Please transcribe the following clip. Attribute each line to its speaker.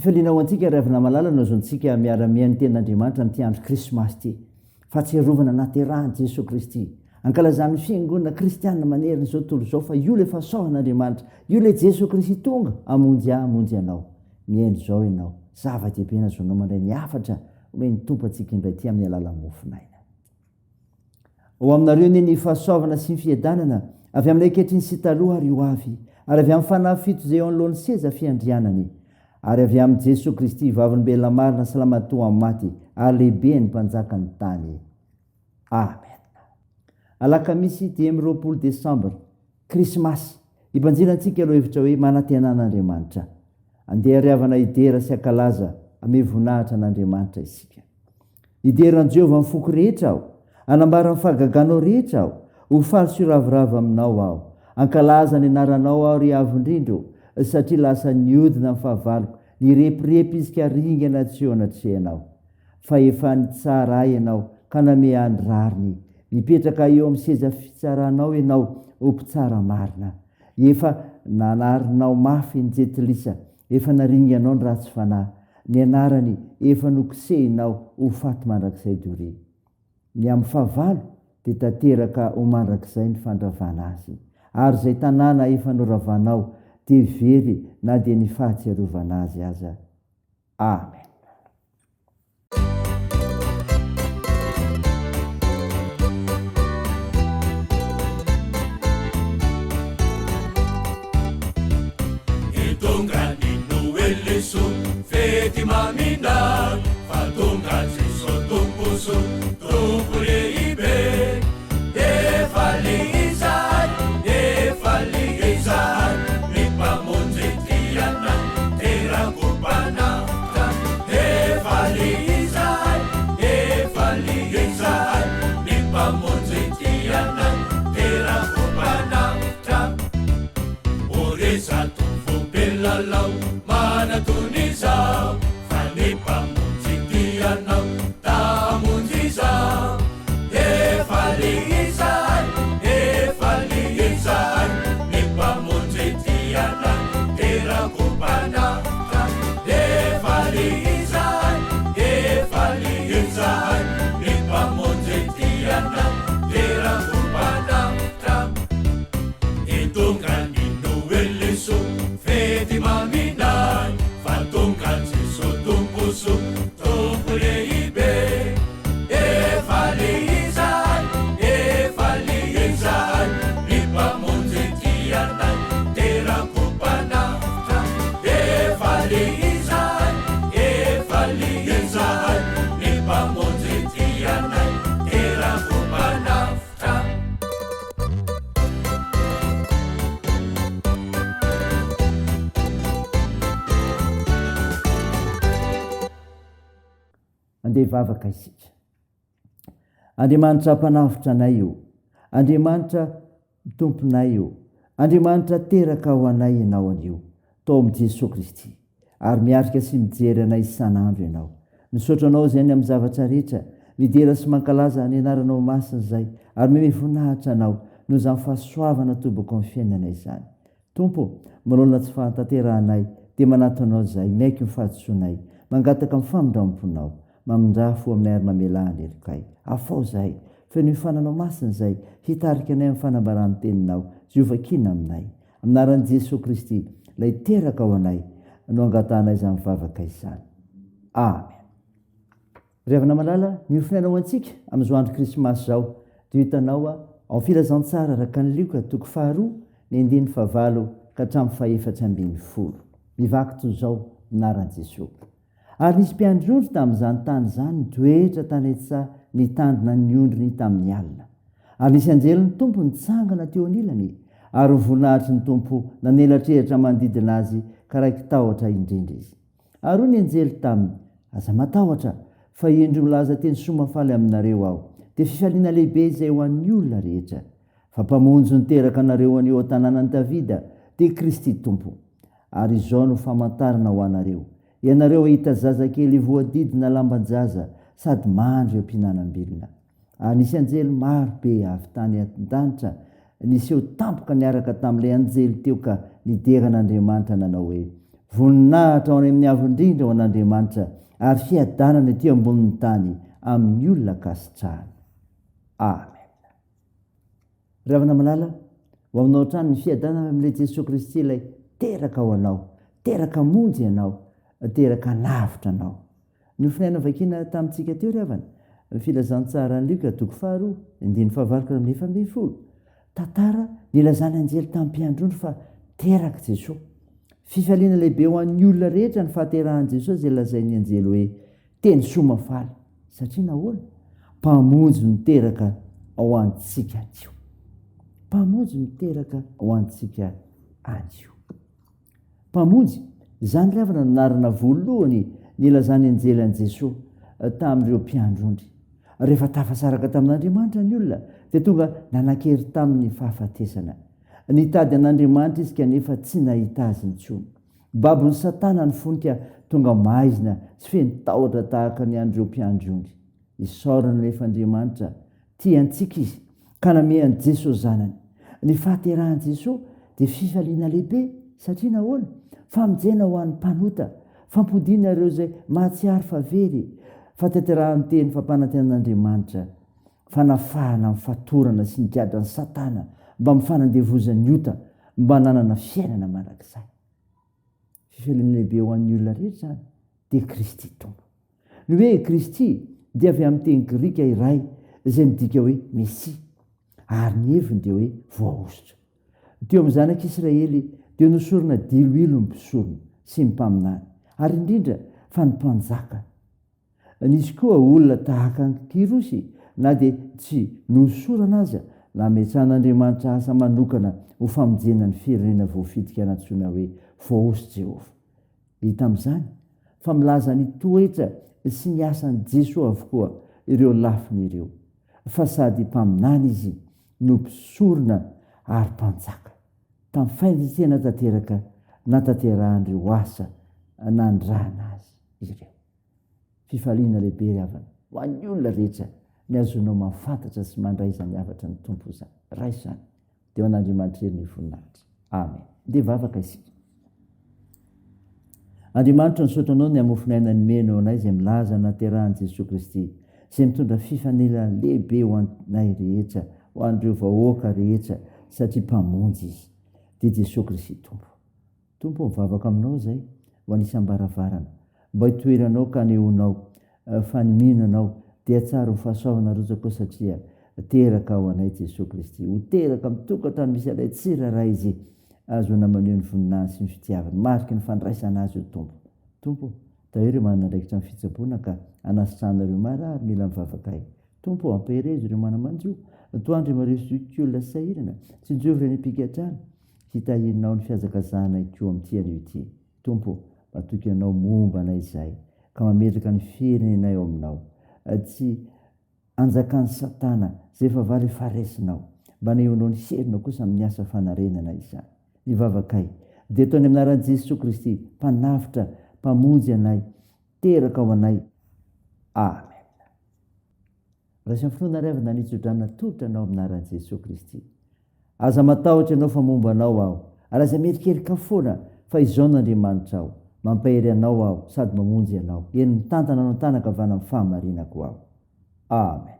Speaker 1: fifaliana ho antsika ravina malala no zontsika miara-miainy ten'andriamanitra ny ty andro krismasy ty fahatserovana naterahany jesosy kristy ankalazany fiangonana kristianina maneriny zao tontolo zao fa io le fahasoavan'andriamanitra io le jesosy kristy tonga amonjy anao miendry zao ianao zava-dehibe na zonao mandray ny afatra hoe ny tompo antsika indray ty amin'ny alala-mofinaina ho aminareo ny fahasoavana sy ny fiadanana avy amin'ilay kehitriny sy taloha ary ho avy ary avy amin'ny fanafito zay eo anoloan'ny seza fiandrianany ary avy amin'ny jesosy kristy vavolombelona marina salamatoa amin'ny maty ary lehibe ny mpanjaka ny tany amen. Alakamisy 10 Desambra krismasy ipanjirantsika aloha hevitra hoe manantenan'Andriamanitra andeha riavana idera sy akalaza ame voninahitra an'Andriamanitra isika ideran'i Jehovah amin'ny foko rehetra aho anambara ny fahagaganao rehetra aho ho faly sy ravoravo aminao aho ankalaza ny anaranao aho ry avondrindro satria lasa niodina amin'ny fahavaloko ny repirepy izika ringana tsy eo anatrehanao fa efa nitsara ianao ka name andrariny mipetraka eo amin'ny seza fitsaranao ianao ho mpitsara marina efa nanarinao mafy ny jetilisa efa naringanao ny ratsy fanahy ny anarany efa nokisehinao ho faty mandrakizay dore ny amin'ny fahavalo dia tanteraka ho mandrakizay ny fandravana azy ary zay tanàna efa noravanao dia very na dia ny fahatsiarovana azy aza amen.
Speaker 2: Feti mamina fatunga ziso tumpusu tupule ibe defalizai nipa monzetiana tera kupana defalizai nipa monzetiana tera kupana oresa tufu belalau mana tunizao fanipa munzitianao tamunzizao efalizai nipa munzitiana tera kupana efalizai nipa munzitiana tera kupana itungani nueleso feti maminai fatunga ziso tumpusu tupule ibe efalizai nipa munzitiana tera kupana efalizai nipa munzitiana tera kupana
Speaker 1: andeha vavaka isika Andriamanitra mpanavitra anay io Andriamanitra tomponay io Andriamanitra teraka ho anay ianao anio tao amin'ny Jesosy Kristy ary miarika sy mijery anay isan'andro ianao misaotra anao zay ny amin'ny zavatra rehetra midera sy mankalaza ny anaranao masina zay ary meme voninahitra anao no izany fahasoavana tobako amin'ny fiainanay izany tompo manolana tsy fahantaterahanay dia manatonao zay maiky mifahatsoanay mangataka amin'ny famindramponao mamindrafo aminay ary mamelahany erikay afao zahay fa ny fananao masina zay hitarika anay amin'ny fanambarany teninao Jehovah kina aminay aminaran'i Jesosy Kristy lay teraka ao anay no angatanay izany vavaka izany amen. Riavana malala ny ofinainao antsika amin'izao andro krismasy zao dia hitanao ao filazantsara araka ny lioka toko 2 ny 9 ka hatramin'ny 410 mivaky toy izao minaran'i Jesosy ary nisy mpiandry ondry tamin'izany tany izany nitoetra tany etsa nitandrina ny ondriny tamin'ny alina ary nisy anjely ny tompo nitsangana teo anilany ary voninahitry ny tompo nanelatrehitra manodidina azy ka raiky tahotra indrindra izy ary hoy ny anjely taminy aza matahotra fa indro milaza teny somafaly aminareo aho dia fifaliana lehibe izay ho an'ny olona rehetra fa mpamonjo niteraka anareo anio an-tanànan'i Davida dia Kristy tompo ary izao no famantarana ho anareo ianareo hahita zazakely voadidina lamban-jaza sady mandry eo am-pihinanam-bilona ary nisy anjely maro be avy tany an-danitra nisy eo tampoka niaraka tamin'ilay anjely teo ka nideran'Andriamanitra nanao hoe voninahitra ao any amin'ny avindrindra ho an'Andriamanitra ary fiadanana ety ambonin'ny tany amin'ny olona kasitrahana. Amen. Ravana malala, ho aminao trano ny fiadanana amin'ilay Jesosy Kristy ilay teraka ao anao, teraka monjy ianao, teraka navitra anao. Ny finaina vakina tamintsika teo ravana, filazantsara ny Lioka 2:9-10. Tantara nilazany anjely tamin'ny mpiandrondro fa teraka Jesosy. Fifaliana lehibe ho an'ny olona rehetra ny fahaterahan'i Jesosy izay lazain'ny anjely hoe teny soa mafaly, satria nahoana? Mpamonjy miteraka ao antsika anio. Mpamonjy miteraka ao antsika anio. Mpamonjy, izany ravana nanarana voalohany nilazany anjely an'i Jesosy tamin'ireo mpiandrondry. Rehefa tafasaraka tamin'Andriamanitra ny olona, dia tonga nanan-kery tamin'ny fahafatesana. Nitady an'Andriamanitra izy kanefa tsy nahita azy intsony. Babon'ny Satana ny fonika tonga maizina sy feno tahotra tahaka ny andreo mpiandrondry. Isaorana nefa Andriamanitra tia antsika izy ka namehany Jesosy zanany. Ny fahaterahan'i Jesosy dia fifaliana lehibe satria nahoana? Famonjena ho an'ny mpanota, fampodiana ireo izay mahatsiaro favery, fahaterahan'ny teny fampanantenan'Andriamanitra, fanafahana amin'ny fatorana sy ny gadran'ny Satana mba mifanandevozan'ny ota, mba nanana fiainana mandrakizay. Fifaliana lehibe ho an'ny olona rehetra zany dia Kristy tompo. Ny hoe Kristy dia avy amin'ny teny Grika iray izay midika hoe Mesia, ary ny heviny dia hoe voaositra. Teo amin'ny zanak'Israely dia nosorona diloilo ny mpisorona sy ny mpaminany, ary indrindra fa ny mpanjaka. Nisy koa olona tahaka ny Kirosy na dia tsy nosorana aza na ametrahan'Andriamanitra asa manokana ho famonjena ny firenena voafitika antsoina hoe voaosy Jehova. Hita amin'izany fa milaza ny toetra sy ny asan'i Jesosy avokoa ireo lafiny ireo, fa sady mpaminany izy no mpisorona ary mpanjaka. Tamin'ny faindran-tsena tanteraka nataterahan'ireo asa nandrahana azy ireo. Fifaliana lehibe ravana ho an'ny olona rehetra ny azonao mahafantatra sy mandray izany zavatra ny tompo izany. Ray izany dia ho an'Andriamanitra hery ny voninahitra. Amen. Dia vavaka isika. Andriamanitra nisaotra anao ny hamofinaina ny meno anay izay milaza naterahan'i Jesosy Kristy, izay mitondra fifanila lehibe ho anay rehetra, ho an'ireo vahoaka rehetra, satria mpamonjy izy. Dia Jesosy Kristy tompo. Tompo mivavaka aminao izay ho anisam-baravarana, mba hitoeranao ka anehonao fa ny mihinanao dia tsara ho fahasoavana rotsaka satria teraka ao anay Jesosy Kristy. Ho teraka mitokantrano misy alay tsiraray izy azona maneho ny voninahiny sy ny fitiavana, mariky ny fandraisana azy io tompo. Tompo, da ireo manana andraikitra amin'ny fitsaboana ka anasitranareo marary mila mivavaka ahy. Tompo, ampahireza ireo manamanjo, toandry mareo sy olona sahirana, tsy njovy reny am-pigatrana, hitahinao ny fihazakazahana iko amin'ity anio ity. Tompo, matoky anao momba anay izay, ka mametraka ny firenenay ao aminao, tsy anjakan'ny Satana izay efa valy faresinao, mba nehonao ny herinao kosa amin'ny asa fanarenana izany. Mivavakay dia ataony aminaran'i Jesosy Kristy, mpanavitra, mpamonjy anay, teraka ao anay. Amen. Raha sy finoana ravina nitsodrana tolotra anao aminaran'i Jesosy Kristy. Aza matahotra ianao fa momba anao aho, ary aza merikerika foana fa izao n'Andriamanitra aho, mampahery anao aho sady mamonjy anao, eny mitantana anao tanaka avana amin'ny fahamarinako aho. Amen.